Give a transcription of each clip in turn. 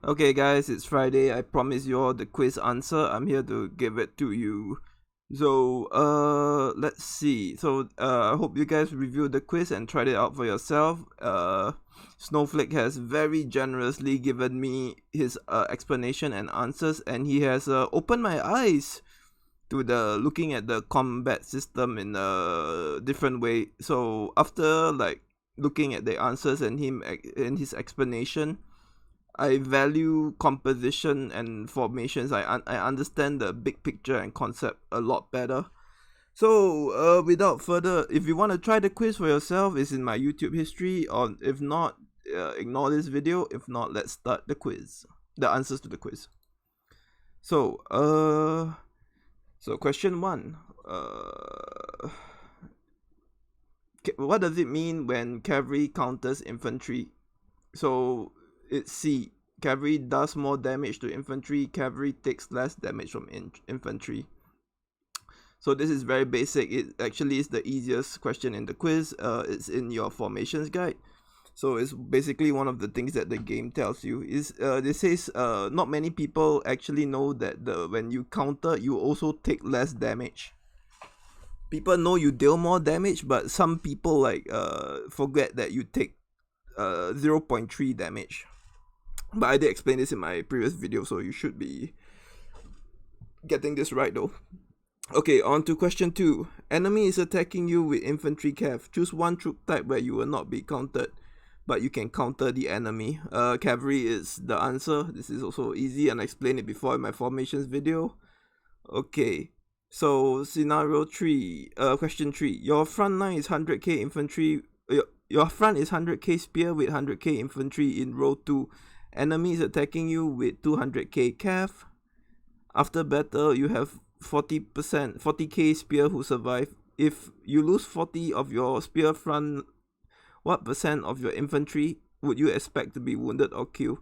Okay guys, it's Friday. I promise you all the quiz answer. I'm here to give it to you. So, let's see. I hope you guys reviewed the quiz and tried it out for yourself. Snowflake has very generously given me his explanation and answers, and he has opened my eyes to the looking at the combat system in a different way. So after looking at the answers and his explanation, I value composition and formations. I understand the big picture and concept a lot better. So, without further, if you want to try the quiz for yourself, it's in my YouTube history. Or if not, ignore this video. If not, let's start the quiz. The answers to the quiz. So, question 1. What does it mean when cavalry counters infantry? So it's C. Cavalry does more damage to infantry. Cavalry takes less damage from infantry. So this is very basic. It actually is the easiest question in the quiz. It's in your formations guide. So it's basically one of the things that the game tells you. This says not many people actually know that when you counter, you also take less damage. People know you deal more damage, but some people forget that you take 0.3 damage. But I did explain this in my previous video, so you should be getting this right though. Okay, on to question 2. Enemy is attacking you with infantry cav. Choose one troop type where you will not be countered, but you can counter the enemy. Cavalry is the answer. This is also easy, and I explained it before in my formations video. Okay, so scenario 3, question 3. Your front line is 100k infantry. Your front is 100k spear with 100k infantry in row 2. Enemy is attacking you with 200k cav. After battle, you have 40k spear who survive. If you lose 40 of your spear front, what percent of your infantry would you expect to be wounded or killed?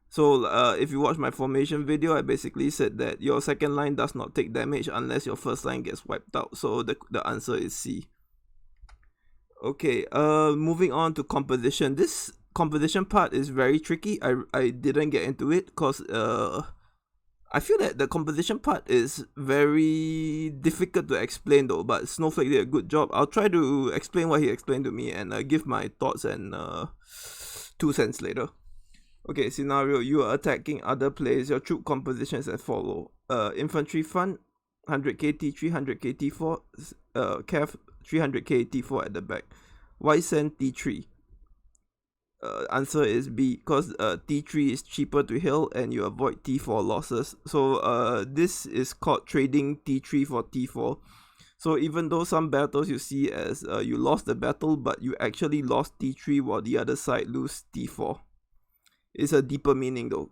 So if you watch my formation video, I basically said that your second line does not take damage unless your first line gets wiped out. So the answer is C. Okay, moving on to composition. This composition part is very tricky. I didn't get into it because I feel that the composition part is very difficult to explain though, but Snowflake did a good job. I'll try to explain what he explained to me and give my thoughts and 2 cents later. Okay, scenario, you are attacking other players. Your troop composition is as follow. Infantry front, 100k T3, 100k T4, Cav, 300k T4 at the back. Why send T3? Answer is B, because T3 is cheaper to heal and you avoid T4 losses. So this is called trading T3 for T4. So even though some battles you see as you lost the battle, but you actually lost T3 while the other side lose T4. It's a deeper meaning though.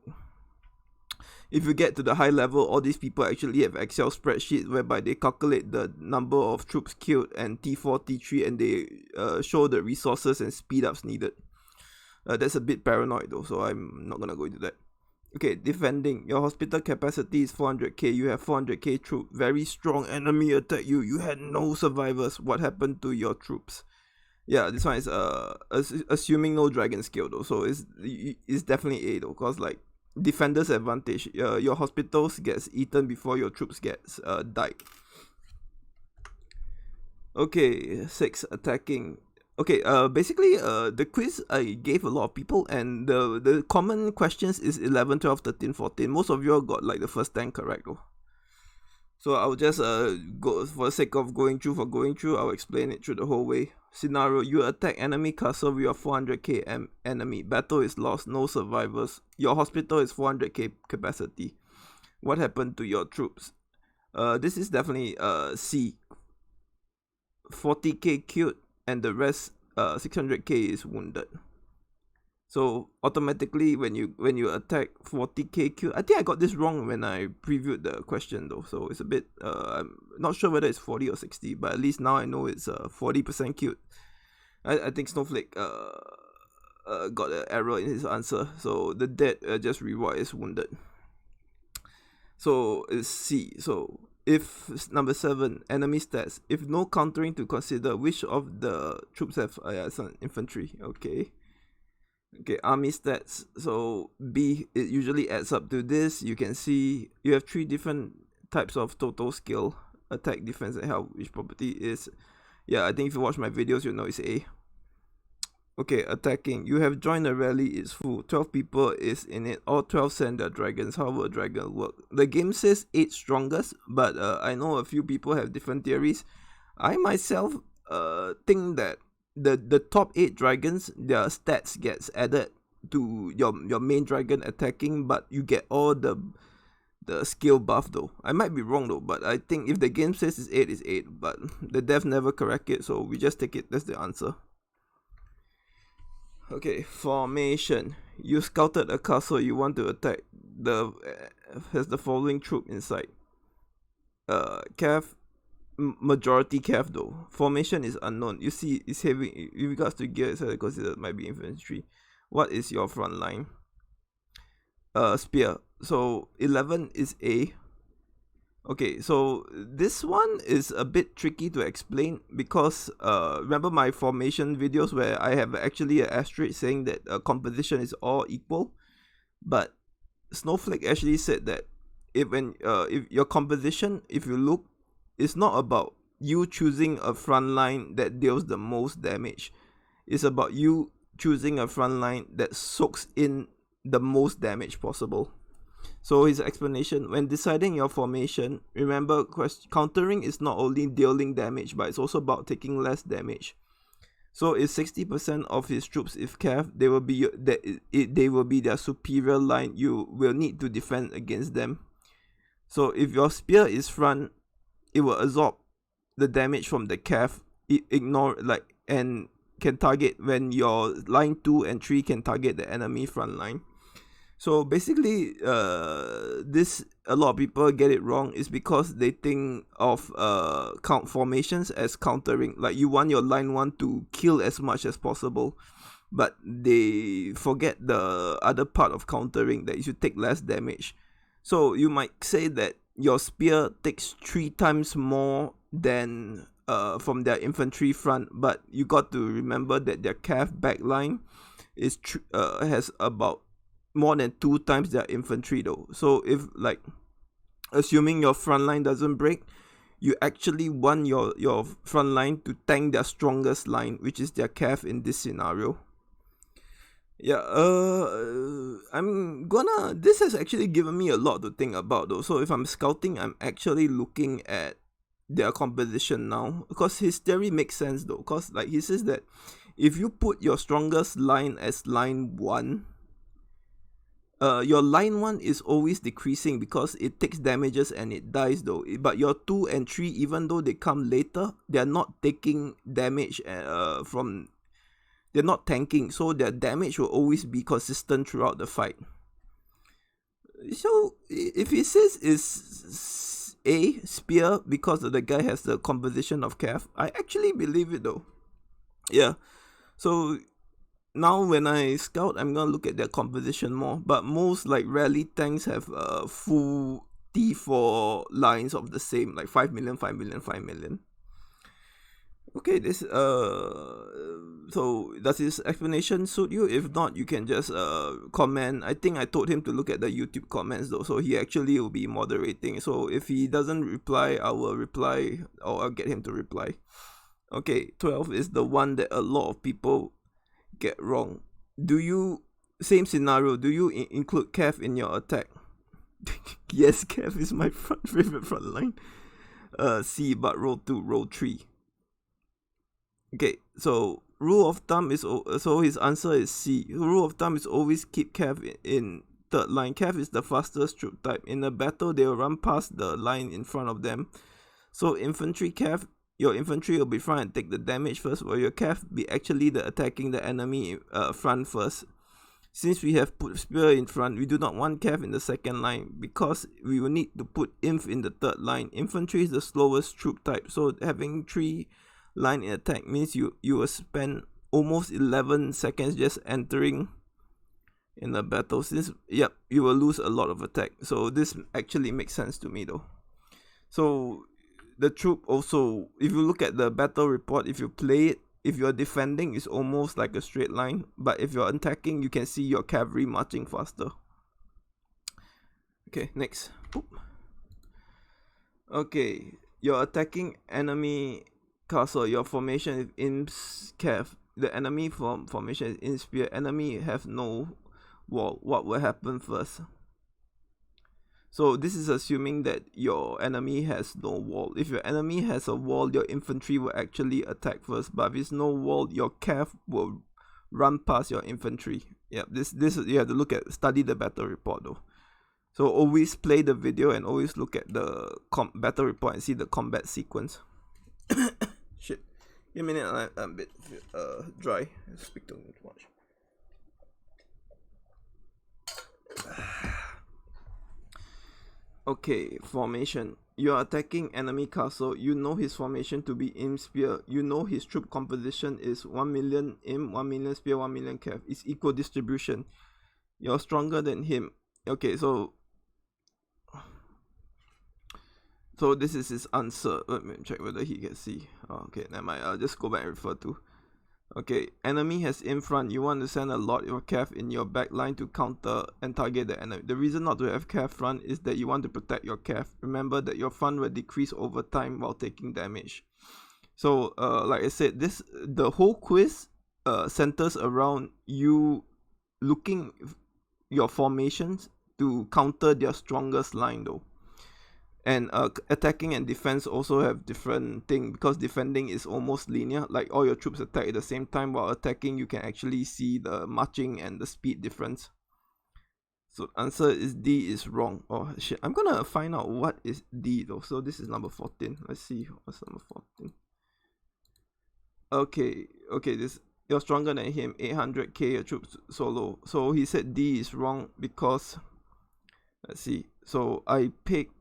If you get to the high level, all these people actually have Excel spreadsheets whereby they calculate the number of troops killed and T4, T3, and they show the resources and speed ups needed. That's a bit paranoid though, so I'm not gonna go into that. Okay, defending. Your hospital capacity is 400k. You have 400k troop. Very strong enemy attack you. You had no survivors. What happened to your troops? Yeah, this one is assuming no dragon skill though, so it's definitely A though, cause like defender's advantage. Your hospitals gets eaten before your troops gets died. Okay, 6 attacking. Okay, basically the quiz I gave a lot of people, and the common questions is 11, 12, 13, 14. Most of you all got like the first 10 correct though. So I'll just go for the sake of going through. I'll explain it through the whole way. Scenario: you attack enemy castle with your 400k enemy. Battle is lost, no survivors. Your hospital is 400k capacity. What happened to your troops? This is definitely C. 40k killed and the rest 600k is wounded. So automatically when you attack 40k kill, I think I got this wrong when I previewed the question though, so it's a bit I'm not sure whether it's 40 or 60, but at least now I know it's 40% killed. I think Snowflake got an error in his answer, so the dead just reward is wounded. So it's C. So if number 7, enemy stats. If no countering to consider, which of the troops have infantry? Okay. Okay, army stats. So B, it usually adds up to this. You can see you have 3 different types of total skill: attack, defense, and health. Which property is, yeah, I think if you watch my videos, you know it's A. Okay, attacking. You have joined a rally, it's full. 12 people is in it. All 12 send their dragons. How will a dragon work? The game says 8 strongest, but I know a few people have different theories. I myself think that the top 8 dragons, their stats gets added to your main dragon attacking, but you get all the skill buff though. I might be wrong though, but I think if the game says it's 8, it's 8, but the dev never correct it, so we just take it. That's the answer. Okay, formation. You scouted a castle you want to attack. The has the following troop inside. Cav, majority Cav though. Formation is unknown. You see, it's having in regards to gear, so considered might be infantry. What is your front line? Spear. So 11 is A. Okay, so this one is a bit tricky to explain because remember my formation videos where I have actually an asterisk saying that composition is all equal, but Snowflake actually said that if your composition, if you look, it's not about you choosing a front line that deals the most damage. It's about you choosing a front line that soaks in the most damage possible. So his explanation: when deciding your formation, remember countering is not only dealing damage, but it's also about taking less damage. So if 60% of his troops is Cav, they will be their superior line. You will need to defend against them. So if your spear is front, it will absorb the damage from the Cav. And can target when your line 2 and 3 can target the enemy front line. So basically, this a lot of people get it wrong is because they think of count formations as countering. Like you want your line 1 to kill as much as possible, but they forget the other part of countering, that you should take less damage. So you might say that your spear takes 3 times more than from their infantry front, but you got to remember that their Cav backline is has about more than 2 times their infantry though. So if, like, assuming your front line doesn't break, you actually want your front line to tank their strongest line, which is their Cav in this scenario. Yeah, this has actually given me a lot to think about though. So if I'm scouting, I'm actually looking at their composition now, because his theory makes sense though, because like he says that if you put your strongest line as line 1, your line 1 is always decreasing because it takes damages and it dies though. But your 2 and 3, even though they come later, they're not taking damage from... They're not tanking, so their damage will always be consistent throughout the fight. So if he says is A, spear, because the guy has the composition of Cav, I actually believe it though. Yeah, so now when I scout, I'm gonna look at their composition more, but most like rally tanks have full T4 lines of the same, like 5 million, 5 million, 5 million. Okay, this so does his explanation suit you? If not, you can just comment. I think I told him to look at the YouTube comments though, so he actually will be moderating. So if he doesn't reply, I will reply, or I'll get him to reply. Okay, 12 is the one that a lot of people get wrong. Do you, same scenario, do you include Cav in your attack? Yes, Cav is my favorite front line. C, but roll 2, roll 3. Okay, so rule of thumb is, so his answer is C. Rule of thumb is always keep Cav in third line. Cav is the fastest troop type. In a battle, they will run past the line in front of them. So infantry Cav, your infantry will be front and take the damage first, while your Cav be actually the attacking the enemy front first. Since we have put spear in front, we do not want Cav in the second line because we will need to put inf in the third line. Infantry is the slowest troop type, so having 3 line in attack means you will spend almost 11 seconds just entering in the battle. Since, yep, you will lose a lot of attack. So this actually makes sense to me though. So the troop also, if you look at the battle report, if you play it, if you're defending, it's almost like a straight line, but if you're attacking, you can see your cavalry marching faster. Okay, next. Boop. Okay, you're attacking enemy castle. Your formation is imps cav. The enemy formation is in spear. Enemy have no wall. What will happen first? So this is assuming that your enemy has no wall. If your enemy has a wall, your infantry will actually attack first. But if there's no wall, your cav will run past your infantry. Yeah, this you have to study the battle report though. So always play the video and always look at the battle report and see the combat sequence. Shit. Give me a minute, I'm a bit dry. I speak too much. Okay, formation. You are attacking enemy castle. You know his formation to be imp spear. You know his troop composition is 1 million imp, 1 million spear, 1 million cav. It's equal distribution. You're stronger than him. Okay, so this is his answer. Let me check whether he can see. Oh, okay, never mind. I'll just go back and refer to. Okay, enemy has in front. You want to send a lot of cav in your back line to counter and target the enemy. The reason not to have cav front is that you want to protect your cav. Remember that your front will decrease over time while taking damage. So, like I said, the whole quiz centers around you looking your formations to counter their strongest line though. And attacking and defense also have different thing, because defending is almost linear, like all your troops attack at the same time, while attacking you can actually see the marching and the speed difference. So answer is D is wrong. Oh shit, I'm gonna find out what is D though. So this is number 14. Let's see what's number 14. Okay, this you're stronger than him, 800k troops solo. So he said D is wrong because, let's see, so I picked,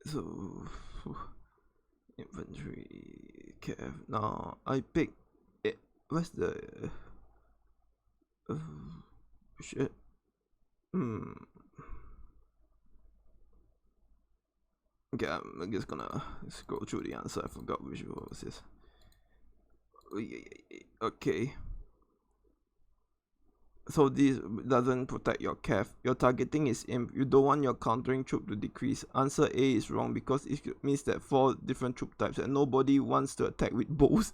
so infantry cav. No, I pick it. Where's the shit? Okay, I'm just gonna scroll through the answer. I forgot which one was this. Okay. So this doesn't protect your cav. Your targeting is imp. You don't want your countering troop to decrease. Answer A is wrong because it means that 4 different troop types and nobody wants to attack with bows.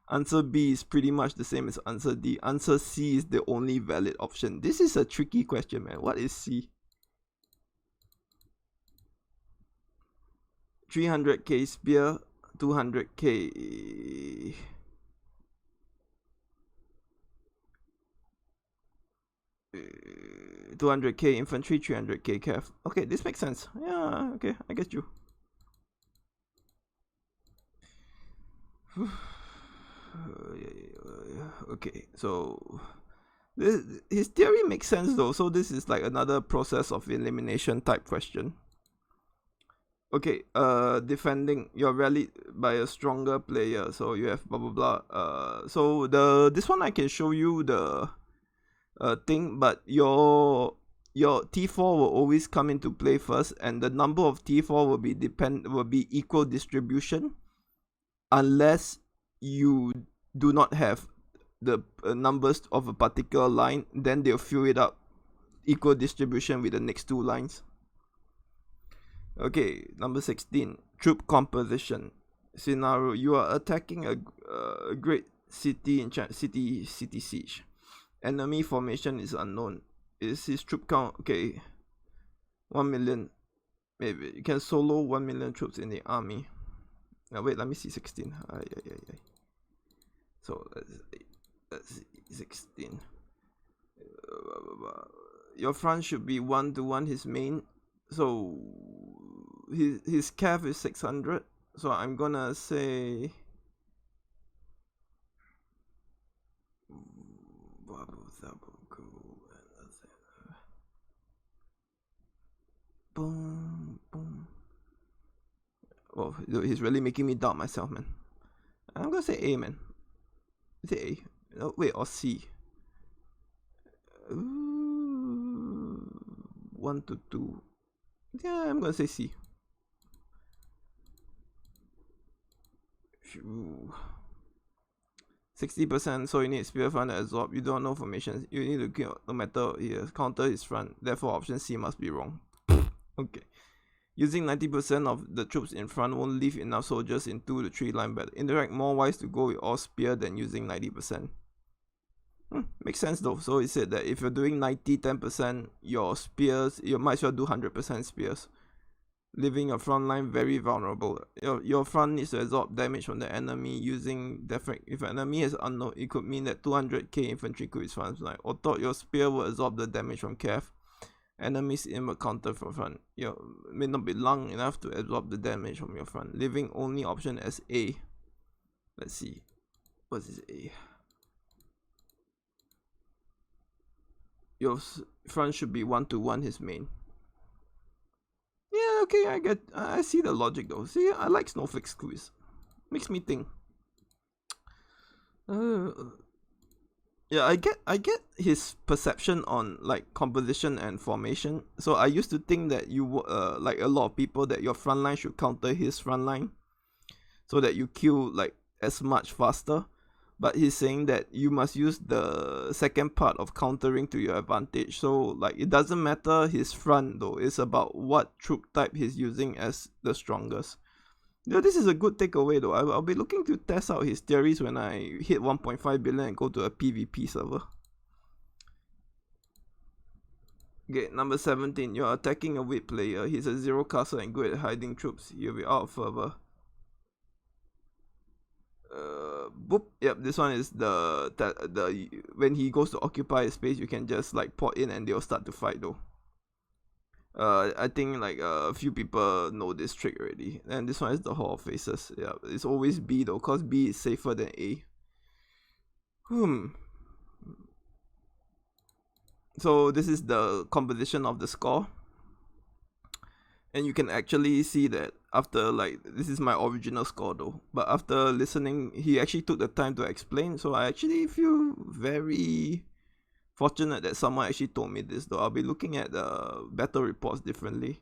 Answer B is pretty much the same as answer D. Answer C is the only valid option. This is a tricky question, man. What is C? 300k spear, 200k. 200k infantry, 300k cav. Okay, this makes sense. Yeah, okay, I get you. Okay, so his theory makes sense though. So this is like another process of elimination type question. Okay, defending, you're rallied by a stronger player, so you have blah blah blah. So this one I can show you the thing, but your T4 will always come into play first, and the number of T4 will be equal distribution unless you do not have the numbers of a particular line. Then they'll fill it up equal distribution with the next 2 lines. Okay, number 16, troop composition scenario. You are attacking a great city in city siege. Enemy formation is unknown. Is his troop count? Okay, 1 million. Maybe you can solo 1 million troops in the army. Now wait, let me see 16. So let's see 16. Your front should be 1-to-1 his main. So his cav is 600. So I'm gonna say boom boom. Oh, he's really making me doubt myself, man. I'm gonna say A, man. Is it A? No, wait, or C. 1 to 2. Yeah, I'm gonna say C. 60%, so you need spear front to absorb. You don't know formations. You need to kill no matter counter his front. Therefore, option C must be wrong. Okay. Using 90% of the troops in front won't leave enough soldiers in 2 to 3 line battle. Interact more wise to go with all spear than using 90%. Makes sense though. So it said that if you're doing 90-10%, your spears, you might as well do 100% spears, leaving your front line very vulnerable. Your front needs to absorb damage from the enemy using defect. If an enemy is unknown, it could mean that 200k infantry could be front line. Or thought your spear will absorb the damage from Cav. Enemies inward counter from front. It may not be long enough to absorb the damage from your front, leaving only option as A. Let's see. What is A? Your front should be 1-to-1 his main. Yeah, okay, I see the logic though. See, I like Snowflake's quiz. Makes me think. Yeah, I get his perception on like composition and formation. So I used to think that like a lot of people, that your front line should counter his front line, so that you kill like as much faster. But he's saying that you must use the second part of countering to your advantage. So like it doesn't matter his front though, it's about what troop type he's using as the strongest. Yeah, this is a good takeaway though. I'll be looking to test out his theories when I hit 1.5 billion and go to a PvP server. Okay, number 17. You're attacking a WIC player. He's a 0 caster and good at hiding troops. You'll be out further. Boop. Yep, this one is the when he goes to occupy a space, you can just like port in and they'll start to fight though. I think like a few people know this trick already. And this one is the Hall of Faces. Yeah, it's always B though, cause B is safer than A. So this is the composition of the score. And you can actually see that after, like, this is my original score though, but after listening, he actually took the time to explain. So I actually feel very fortunate that someone actually told me this though. I'll be looking at the battle reports differently.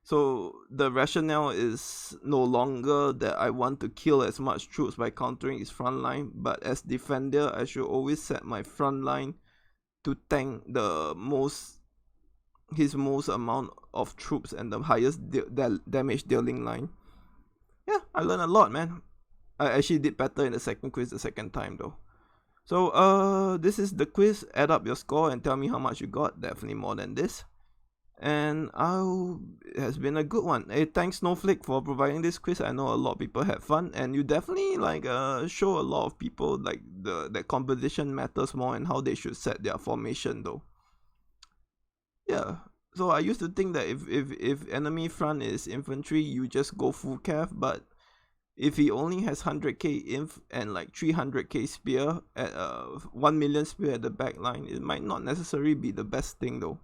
So the rationale is no longer that I want to kill as much troops by countering his front line, but as defender, I should always set my front line to tank his most amount of troops and the highest damage dealing line. Yeah, I learned a lot, man. I actually did better in the second quiz the second time though. So this is the quiz. Add up your score and tell me how much you got. Definitely more than this. And it has been a good one. Hey, thanks Snowflake for providing this quiz. I know a lot of people had fun, and you definitely like show a lot of people like that composition matters more and how they should set their formation though. Yeah, so I used to think that if enemy front is infantry, you just go full cav, but if he only has 100k inf and like 300k spear at 1 million spear at the back line, it might not necessarily be the best thing though.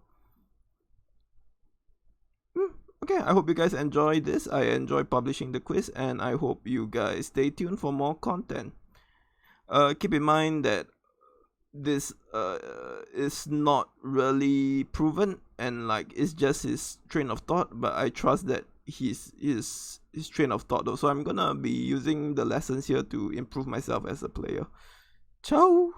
Okay, I hope you guys enjoy this. I enjoy publishing the quiz, and I hope you guys stay tuned for more content. Keep in mind that this is not really proven, and like it's just his train of thought, but I trust that his train of thought though. So I'm gonna be using the lessons here to improve myself as a player. Ciao.